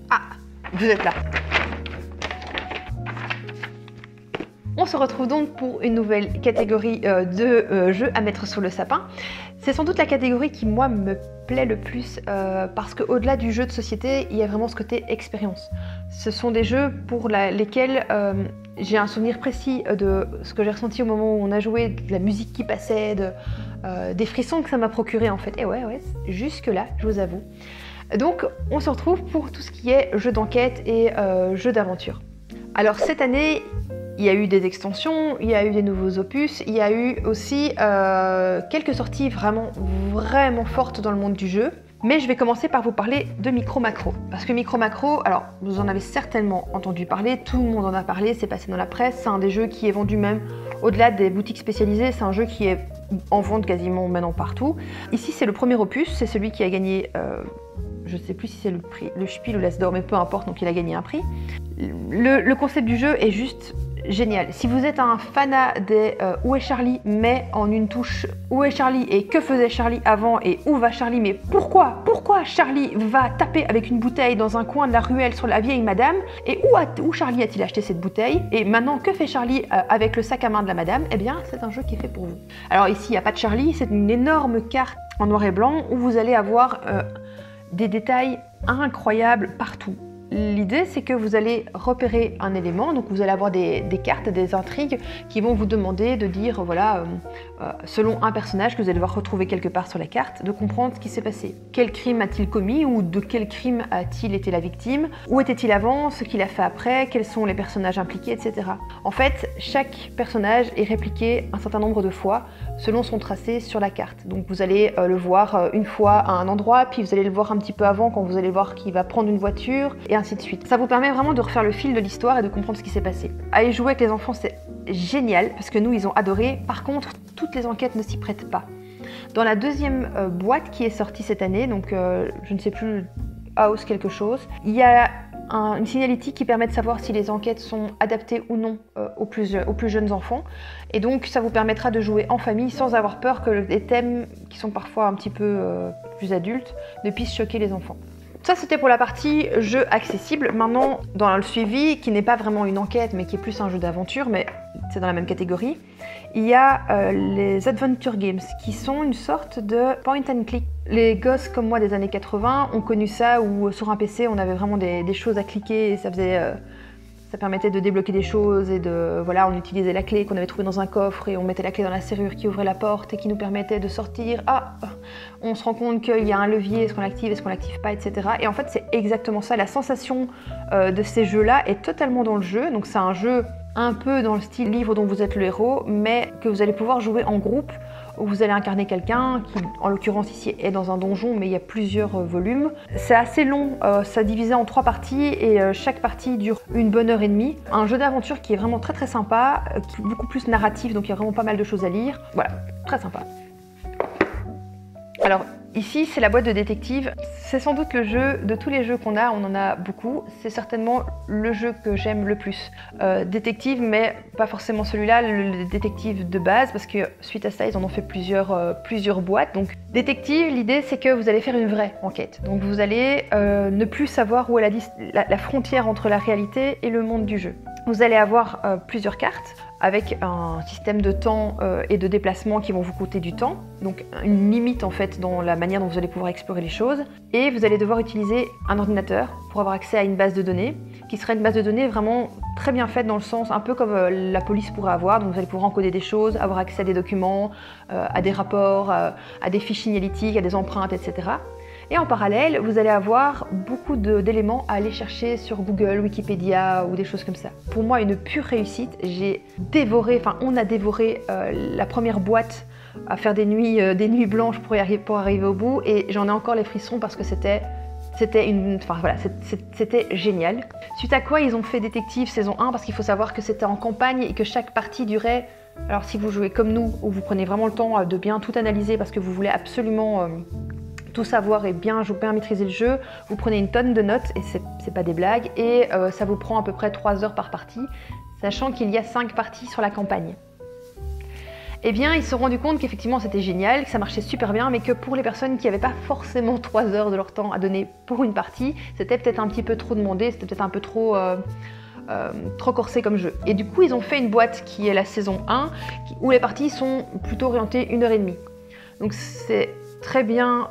Ah, vous êtes là. On se retrouve donc pour une nouvelle catégorie de jeux à mettre sur le sapin. C'est sans doute la catégorie qui, moi, me plaît le plus parce qu'au-delà du jeu de société, il y a vraiment ce côté expérience. Ce sont des jeux pour lesquels j'ai un souvenir précis de ce que j'ai ressenti au moment où on a joué, de la musique qui passait, des frissons que ça m'a procuré en fait. Et ouais, jusque-là, je vous avoue. Donc, on se retrouve pour tout ce qui est jeu d'enquête et jeu d'aventure. Alors, cette année, il y a eu des extensions, il y a eu des nouveaux opus, il y a eu aussi quelques sorties vraiment fortes dans le monde du jeu. Mais je vais commencer par vous parler de Micro Macro. Parce que Micro Macro, alors vous en avez certainement entendu parler, tout le monde en a parlé, c'est passé dans la presse, c'est un des jeux qui est vendu même au-delà des boutiques spécialisées, c'est un jeu qui est en vente quasiment maintenant partout. Ici c'est le premier opus, c'est celui qui a gagné, je ne sais plus si c'est le prix, le Spiel ou l'As d'Or, mais peu importe, donc il a gagné un prix. Le concept du jeu est juste génial. Si vous êtes un fanat des Où est Charlie, mais en une touche Où est Charlie et que faisait Charlie avant et où va Charlie, mais pourquoi Charlie va taper avec une bouteille dans un coin de la ruelle sur la vieille madame et où Charlie a-t-il acheté cette bouteille et maintenant que fait Charlie avec le sac à main de la madame, eh bien c'est un jeu qui est fait pour vous. Alors ici il n'y a pas de Charlie, c'est une énorme carte en noir et blanc où vous allez avoir des détails incroyables partout. L'idée, c'est que vous allez repérer un élément, donc vous allez avoir des cartes, des intrigues qui vont vous demander de dire, voilà, selon un personnage que vous allez devoir retrouver quelque part sur la carte, de comprendre ce qui s'est passé. Quel crime a-t-il commis ou de quel crime a-t-il été la victime? Où était-il avant? Ce qu'il a fait après? Quels sont les personnages impliqués, etc. En fait, chaque personnage est répliqué un certain nombre de fois selon son tracé sur la carte. Donc vous allez le voir une fois à un endroit, puis vous allez le voir un petit peu avant quand vous allez voir qu'il va prendre une voiture, et ainsi de suite. Ça vous permet vraiment de refaire le fil de l'histoire et de comprendre ce qui s'est passé. Aller jouer avec les enfants, c'est génial, parce que nous, ils ont adoré. Par contre, toutes les enquêtes ne s'y prêtent pas. Dans la deuxième boîte qui est sortie cette année, donc je ne sais plus, House quelque chose, il y a une signalétique qui permet de savoir si les enquêtes sont adaptées ou non aux plus jeunes enfants. Et donc ça vous permettra de jouer en famille sans avoir peur que les thèmes qui sont parfois un petit peu plus adultes ne puissent choquer les enfants. Ça c'était pour la partie jeu accessible. Maintenant dans le suivi, qui n'est pas vraiment une enquête mais qui est plus un jeu d'aventure, mais c'est dans la même catégorie, il y a les Adventure Games qui sont une sorte de point and click. Les gosses comme moi des années 80 ont connu ça où sur un PC on avait vraiment des choses à cliquer et ça permettait de débloquer des choses et voilà, on utilisait la clé qu'on avait trouvée dans un coffre et on mettait la clé dans la serrure qui ouvrait la porte et qui nous permettait de sortir. Ah, on se rend compte qu'il y a un levier, est-ce qu'on l'active, est-ce qu'on l'active pas, etc. Et en fait c'est exactement ça, la sensation de ces jeux-là est totalement dans le jeu. Donc c'est un jeu un peu dans le style livre dont vous êtes le héros, mais que vous allez pouvoir jouer en groupe, où vous allez incarner quelqu'un qui, en l'occurrence ici, est dans un donjon, mais il y a plusieurs volumes. C'est assez long, ça divisé en 3 parties, et chaque partie dure une bonne heure et demie. Un jeu d'aventure qui est vraiment très sympa, qui est beaucoup plus narratif, donc il y a vraiment pas mal de choses à lire. Voilà, très sympa. Alors, ici, c'est la boîte de détective. C'est sans doute le jeu, de tous les jeux qu'on a, on en a beaucoup. C'est certainement le jeu que j'aime le plus. Détective, mais pas forcément celui-là, le détective de base, parce que suite à ça, ils en ont fait plusieurs boîtes. Donc, détective, l'idée, c'est que vous allez faire une vraie enquête. Donc, vous allez ne plus savoir où est la frontière entre la réalité et le monde du jeu. Vous allez avoir plusieurs cartes avec un système de temps et de déplacement qui vont vous coûter du temps, donc une limite en fait dans la manière dont vous allez pouvoir explorer les choses, et vous allez devoir utiliser un ordinateur pour avoir accès à une base de données, qui serait une base de données vraiment très bien faite dans le sens un peu comme la police pourrait avoir, donc vous allez pouvoir encoder des choses, avoir accès à des documents, à des rapports, à des fiches signalétiques, à des empreintes, etc. Et en parallèle, vous allez avoir beaucoup d'éléments à aller chercher sur Google, Wikipédia ou des choses comme ça. Pour moi, une pure réussite. J'ai dévoré, enfin on a dévoré la première boîte à faire des nuits blanches pour arriver au bout, et j'en ai encore les frissons parce que c'était génial. Suite à quoi ils ont fait Détective saison 1, parce qu'il faut savoir que c'était en campagne et que chaque partie durait. Alors si vous jouez comme nous, où vous prenez vraiment le temps de bien tout analyser parce que vous voulez absolument tout savoir et bien maîtriser le jeu, vous prenez une tonne de notes, et c'est pas des blagues, et ça vous prend à peu près 3 heures par partie, sachant qu'il y a 5 parties sur la campagne. eh bien ils se sont rendus compte qu'effectivement c'était génial, que ça marchait super bien, mais que pour les personnes qui n'avaient pas forcément 3 heures de leur temps à donner pour une partie, c'était peut-être un petit peu trop demandé, c'était peut-être un peu trop corsé comme jeu. Et du coup ils ont fait une boîte qui est la saison 1, où les parties sont plutôt orientées 1h30. Donc c'est très bien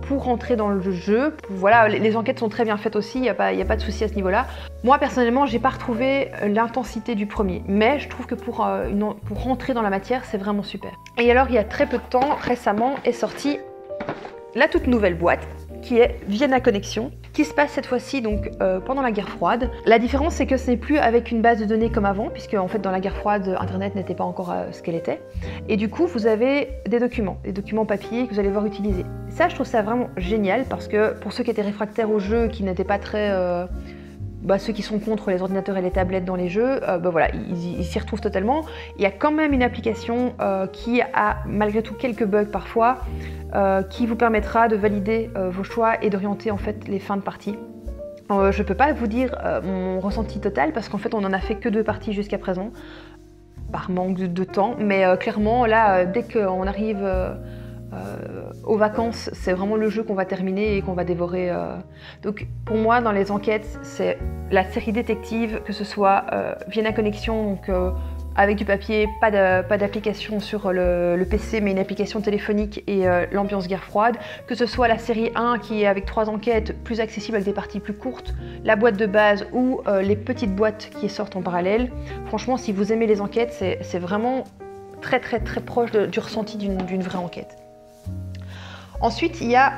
pour rentrer dans le jeu. Voilà, les enquêtes sont très bien faites aussi, il n'y a pas de souci à ce niveau-là. Moi personnellement, j'ai pas retrouvé l'intensité du premier, mais je trouve que pour rentrer dans la matière, c'est vraiment super. Et alors, il y a très peu de temps, récemment, est sortie la toute nouvelle boîte, qui est Vienna Connection, qui se passe cette fois-ci donc pendant la guerre froide. La différence, c'est que ce n'est plus avec une base de données comme avant, puisque en fait dans la guerre froide, Internet n'était pas encore ce qu'elle était. Et du coup, vous avez des documents papier que vous allez voir utiliser. Ça, je trouve ça vraiment génial, parce que pour ceux qui étaient réfractaires au jeu, qui n'étaient pas très... ceux qui sont contre les ordinateurs et les tablettes dans les jeux, voilà, ils s'y retrouvent totalement. Il y a quand même une application qui a malgré tout quelques bugs parfois, qui vous permettra de valider vos choix et d'orienter en fait les fins de partie. Je peux pas vous dire mon ressenti total, parce qu'en fait on en a fait que 2 parties jusqu'à présent, par manque de temps, mais clairement là, dès qu'on arrive aux vacances, c'est vraiment le jeu qu'on va terminer et qu'on va dévorer. Donc pour moi, dans les enquêtes, c'est la série détective, que ce soit Vienna Connection, donc avec du papier, pas d'application sur le PC, mais une application téléphonique, et l'ambiance guerre froide, que ce soit la série 1 qui est avec 3 enquêtes plus accessibles avec des parties plus courtes, la boîte de base ou les petites boîtes qui sortent en parallèle. Franchement, si vous aimez les enquêtes, c'est vraiment très proche du ressenti d'une vraie enquête. Ensuite, il y a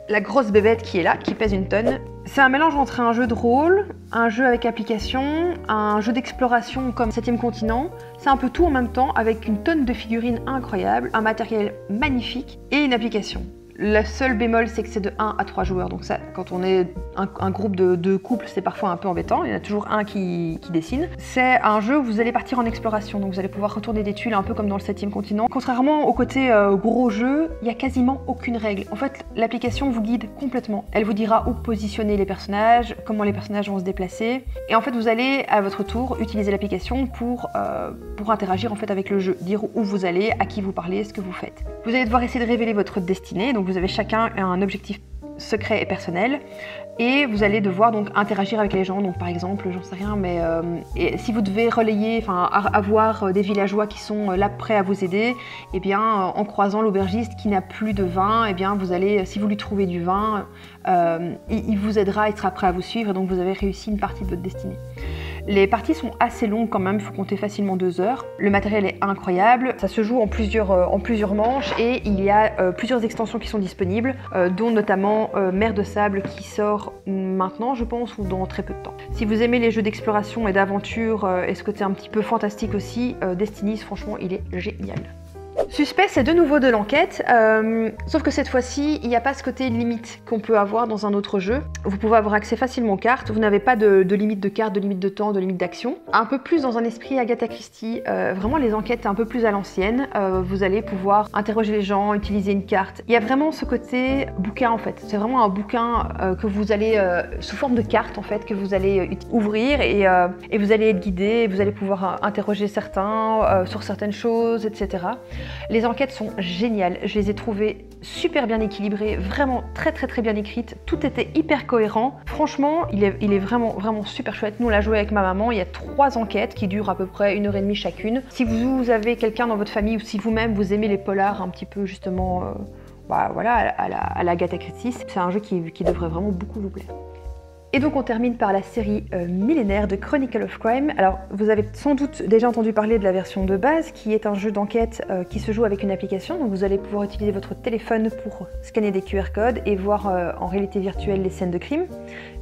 la grosse bébête qui est là, qui pèse 1 tonne. C'est un mélange entre un jeu de rôle, un jeu avec application, un jeu d'exploration comme 7e continent. C'est un peu tout en même temps, avec 1 tonne de figurines incroyables, un matériel magnifique et une application. Le seul bémol, c'est que c'est de 1 à 3 joueurs, donc ça, quand on est un groupe de couples, c'est parfois un peu embêtant, il y en a toujours un qui dessine. C'est un jeu où vous allez partir en exploration, donc vous allez pouvoir retourner des tuiles un peu comme dans le 7e continent. Contrairement au côté gros jeu, il n'y a quasiment aucune règle. En fait, l'application vous guide complètement. Elle vous dira où positionner les personnages, comment les personnages vont se déplacer, et en fait, vous allez à votre tour utiliser l'application pour interagir en fait avec le jeu, dire où vous allez, à qui vous parlez, ce que vous faites. Vous allez devoir essayer de révéler votre destinée, donc vous avez chacun un objectif secret et personnel, et vous allez devoir donc interagir avec les gens. Donc par exemple, j'en sais rien, mais si vous devez relayer, avoir des villageois qui sont là prêts à vous aider, et bien en croisant l'aubergiste qui n'a plus de vin, et bien vous allez, si vous lui trouvez du vin, il vous aidera, il sera prêt à vous suivre, et donc vous avez réussi une partie de votre destinée. Les parties sont assez longues quand même, il faut compter facilement 2 heures. Le matériel est incroyable, ça se joue en plusieurs manches, et il y a plusieurs extensions qui sont disponibles, dont notamment Mer de Sable qui sort maintenant, je pense, ou dans très peu de temps. Si vous aimez les jeux d'exploration et d'aventure et ce côté un petit peu fantastique aussi, Destiny, franchement, il est génial. Suspect, c'est de nouveau de l'enquête, sauf que cette fois-ci, il n'y a pas ce côté limite qu'on peut avoir dans un autre jeu. Vous pouvez avoir accès facilement aux cartes, vous n'avez pas de limite de cartes, de limite de temps, de limite d'action. Un peu plus dans un esprit Agatha Christie, vraiment les enquêtes un peu plus à l'ancienne, vous allez pouvoir interroger les gens, utiliser une carte. Il y a vraiment ce côté bouquin en fait, c'est vraiment un bouquin que vous allez, sous forme de carte en fait, que vous allez ouvrir, et vous allez être guidé, vous allez pouvoir interroger certains sur certaines choses, etc. Les enquêtes sont géniales, je les ai trouvées super bien équilibrées, vraiment très bien écrites, tout était hyper cohérent. Franchement, il est vraiment super chouette. Nous on l'a joué avec ma maman, il y a 3 enquêtes qui durent à peu près 1h30 chacune. Si vous avez quelqu'un dans votre famille, ou si vous-même vous aimez les polars un petit peu justement voilà, à la Agatha Christie, c'est un jeu qui devrait vraiment beaucoup vous plaire. Et donc on termine par la série millénaire de Chronicle of Crime. Alors vous avez sans doute déjà entendu parler de la version de base, qui est un jeu d'enquête qui se joue avec une application. Donc vous allez pouvoir utiliser votre téléphone pour scanner des QR codes et voir en réalité virtuelle les scènes de crime.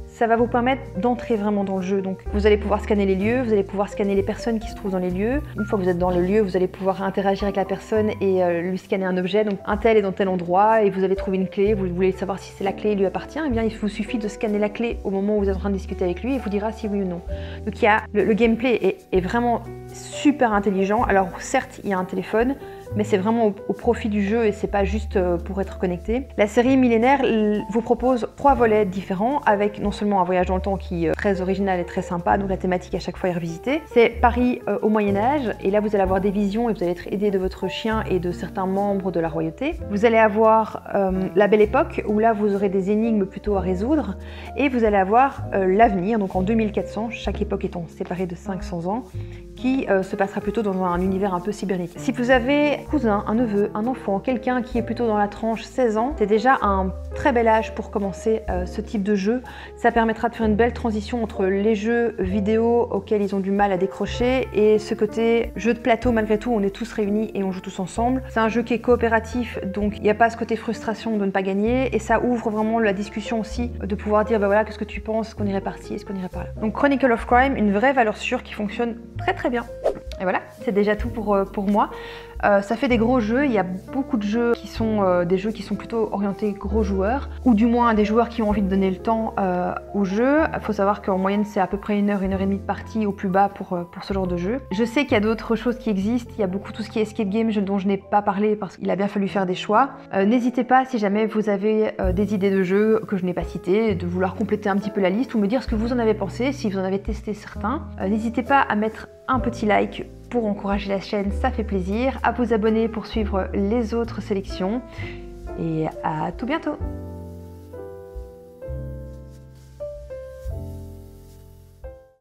Ça va vous permettre d'entrer vraiment dans le jeu. Donc vous allez pouvoir scanner les lieux, vous allez pouvoir scanner les personnes qui se trouvent dans les lieux. Une fois que vous êtes dans le lieu, vous allez pouvoir interagir avec la personne et lui scanner un objet. Donc un tel est dans tel endroit et vous avez trouvé une clé, vous voulez savoir si c'est la clé lui appartient, et bien il vous suffit de scanner la clé au moment où vous êtes en train de discuter avec lui et il vous dira si oui ou non. Donc il y a le gameplay est vraiment super intelligent. Alors certes il y a un téléphone, mais c'est vraiment au profit du jeu et c'est pas juste pour être connecté. La série Millénaire vous propose 3 volets différents avec non seulement un voyage dans le temps qui est très original et très sympa, donc la thématique à chaque fois est revisitée. C'est Paris au Moyen-Âge et là vous allez avoir des visions et vous allez être aidé de votre chien et de certains membres de la royauté. Vous allez avoir la Belle Époque où là vous aurez des énigmes plutôt à résoudre et vous allez avoir l'avenir, donc en 2400, chaque époque étant séparée de 500 ans, qui se passera plutôt dans un univers un peu cybernétique. Si vous avez un cousin, un neveu, un enfant, quelqu'un qui est plutôt dans la tranche 16 ans, c'est déjà un très bel âge pour commencer ce type de jeu. Ça permettra de faire une belle transition entre les jeux vidéo auxquels ils ont du mal à décrocher et ce côté jeu de plateau malgré tout, on est tous réunis et on joue tous ensemble. C'est un jeu qui est coopératif, donc il n'y a pas ce côté frustration de ne pas gagner et ça ouvre vraiment la discussion aussi de pouvoir dire bah voilà, qu'est-ce que tu penses, est-ce qu'on irait par ci, est-ce qu'on irait par là. Donc Chronicle of Crime, une vraie valeur sûre qui fonctionne très bien. Et voilà, c'est déjà tout pour moi. Ça fait des gros jeux, il y a beaucoup de jeux qui sont des jeux qui sont plutôt orientés gros joueurs, ou du moins des joueurs qui ont envie de donner le temps au jeu. Il faut savoir qu'en moyenne c'est à peu près 1 heure, 1 heure et demie de partie au plus bas pour ce genre de jeu. Je sais qu'il y a d'autres choses qui existent, il y a beaucoup tout ce qui est escape game dont je n'ai pas parlé parce qu'il a bien fallu faire des choix. N'hésitez pas si jamais vous avez des idées de jeux que je n'ai pas citées, de vouloir compléter un petit peu la liste ou me dire ce que vous en avez pensé, si vous en avez testé certains. N'hésitez pas à mettre un petit like pour encourager la chaîne, ça fait plaisir, à vous abonner pour suivre les autres sélections et à tout bientôt.